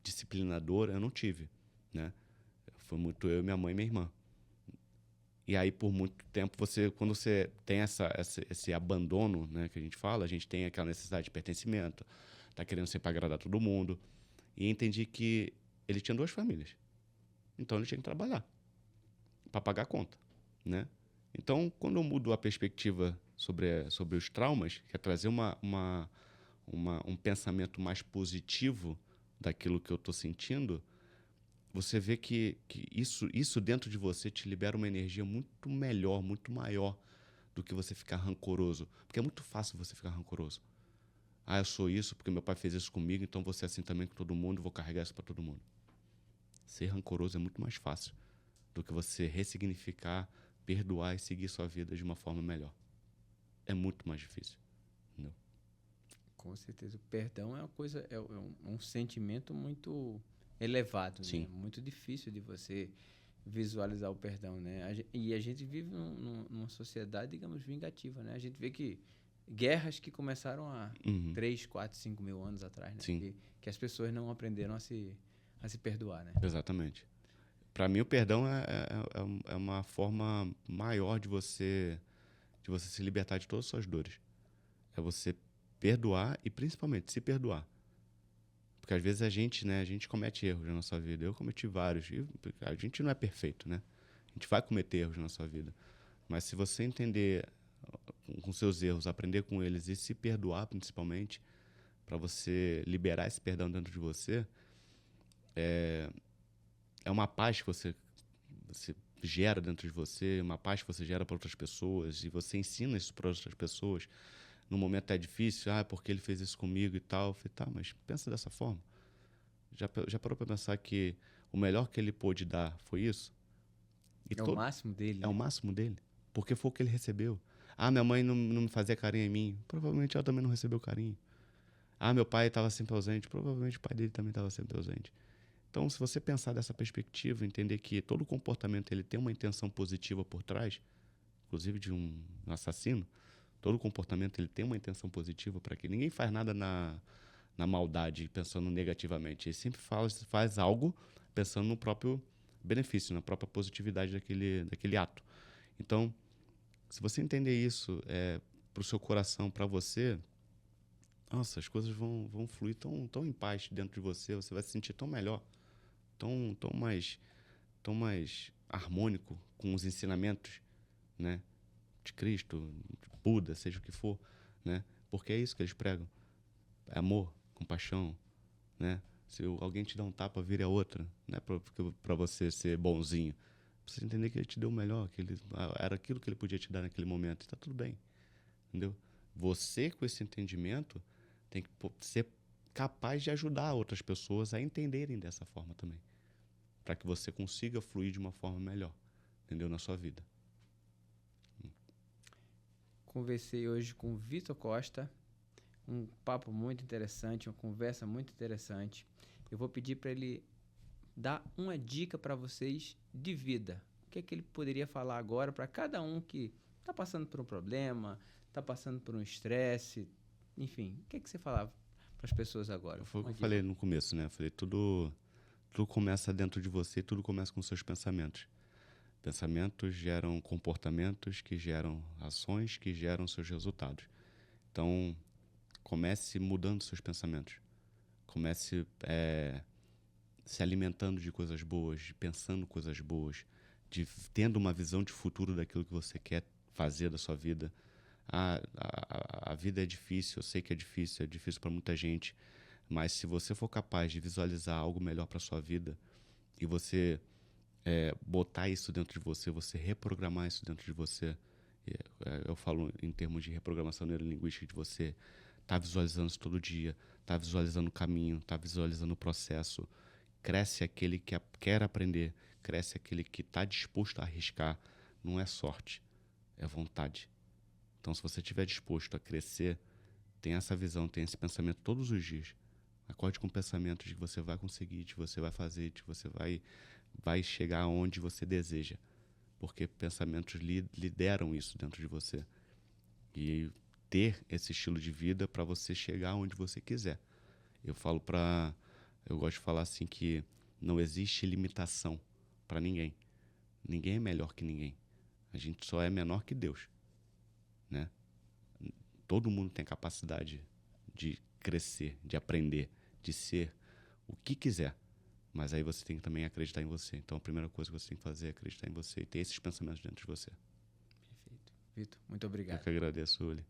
disciplinadora, eu não tive, né? Foi muito eu, minha mãe e minha irmã. E aí, por muito tempo, quando você tem esse abandono, né, que a gente tem aquela necessidade de pertencimento, tá querendo sempre agradar todo mundo. E entendi que ele tinha 2 famílias. Então, ele tinha que trabalhar para pagar a conta, né? Então, quando eu mudo a perspectiva sobre os traumas, que é trazer um pensamento mais positivo daquilo que eu estou sentindo, você vê que isso dentro de você te libera uma energia muito melhor, muito maior do que você ficar rancoroso. Porque é muito fácil você ficar rancoroso. Eu sou isso porque meu pai fez isso comigo, então vou ser assim também com todo mundo, vou carregar isso para todo mundo. Ser rancoroso é muito mais fácil do que você ressignificar, perdoar e seguir sua vida de uma forma melhor. É muito mais difícil. Entendeu? Com certeza. O perdão é uma coisa, um sentimento muito elevado, Sim. né? Muito difícil de você visualizar o perdão, né? E a gente vive numa sociedade, digamos, vingativa, né? A gente vê que guerras que começaram há 3, 4, 5 mil anos atrás, né? Sim. Que as pessoas não aprenderam a se perdoar, né? Exatamente. Para mim, o perdão é uma forma maior de você se libertar de todas as suas dores. É você perdoar e, principalmente, se perdoar. Porque, às vezes, a gente comete erros na nossa vida. Eu cometi vários. E a gente não é perfeito, né? A gente vai cometer erros na nossa vida. Mas se você entender com seus erros, aprender com eles e se perdoar, principalmente, para você liberar esse perdão dentro de você, é uma paz que você gera dentro de você, uma paz que você gera para outras pessoas, e você ensina isso para outras pessoas. No momento é difícil, porque ele fez isso comigo e tal. Eu falei, tá, mas pensa dessa forma. Já parou para pensar que o melhor que ele pôde dar foi isso? E o máximo dele. É o máximo dele. Porque foi o que ele recebeu. Minha mãe não me fazia carinho em mim. Provavelmente ela também não recebeu carinho. Meu pai estava sempre ausente. Provavelmente o pai dele também estava sempre ausente. Então, se você pensar dessa perspectiva, entender que todo comportamento ele tem uma intenção positiva por trás, inclusive de um assassino, todo comportamento ele tem uma intenção positiva para que ninguém faz nada na maldade, pensando negativamente. Ele sempre faz algo pensando no próprio benefício, na própria positividade daquele ato. Então, se você entender isso para o seu coração, para você, nossa, as coisas vão fluir tão em paz dentro de você, você vai se sentir tão melhor, tão mais harmônico com os ensinamentos, né, de Cristo, de Buda, seja o que for, né? Porque é isso que eles pregam. É amor, compaixão, né? Se alguém te dá um tapa, vire a outra, não é para você ser bonzinho. Pra você entender que ele te deu o melhor, que era aquilo que ele podia te dar naquele momento. E tá tudo bem, entendeu? Você, com esse entendimento, tem que ser capaz de ajudar outras pessoas a entenderem dessa forma também, para que você consiga fluir de uma forma melhor, entendeu? Na sua vida. Conversei hoje com o Vitor Costa, um papo muito interessante, uma conversa muito interessante. Eu vou pedir para ele dar uma dica para vocês de vida. O que é que ele poderia falar agora para cada um que está passando por um problema, está passando por um estresse, enfim. O que é que você falava para as pessoas agora? Foi o que eu falei no começo, né? Eu falei, tudo começa dentro de você, tudo começa com seus pensamentos. Pensamentos geram comportamentos que geram ações que geram seus resultados. Então, comece mudando seus pensamentos. Comece se alimentando de coisas boas, de pensando coisas boas, de tendo uma visão de futuro daquilo que você quer fazer da sua vida. A vida é difícil, eu sei que é difícil para muita gente, mas se você for capaz de visualizar algo melhor para sua vida e você botar isso dentro de você, você reprogramar isso dentro de você, eu falo em termos de reprogramação neurolinguística, de você estar visualizando isso todo dia, estar visualizando o caminho, estar visualizando o processo. Cresce aquele que quer aprender, cresce aquele que está disposto a arriscar. Não é sorte, é vontade. Então, se você estiver disposto a crescer, tem essa visão, tem esse pensamento todos os dias. Acorde com pensamentos de que você vai conseguir, de que você vai fazer, de que você vai chegar onde você deseja. Porque pensamentos lideram isso dentro de você. E ter esse estilo de vida para você chegar onde você quiser. Eu gosto de falar assim que não existe limitação para ninguém. Ninguém é melhor que ninguém. A gente só é menor que Deus, né? Todo mundo tem capacidade de crescer, de aprender, de ser o que quiser. Mas aí você tem que também acreditar em você. Então a primeira coisa que você tem que fazer é acreditar em você e ter esses pensamentos dentro de você. Perfeito. Vitor, muito obrigado. Eu que agradeço, Uli.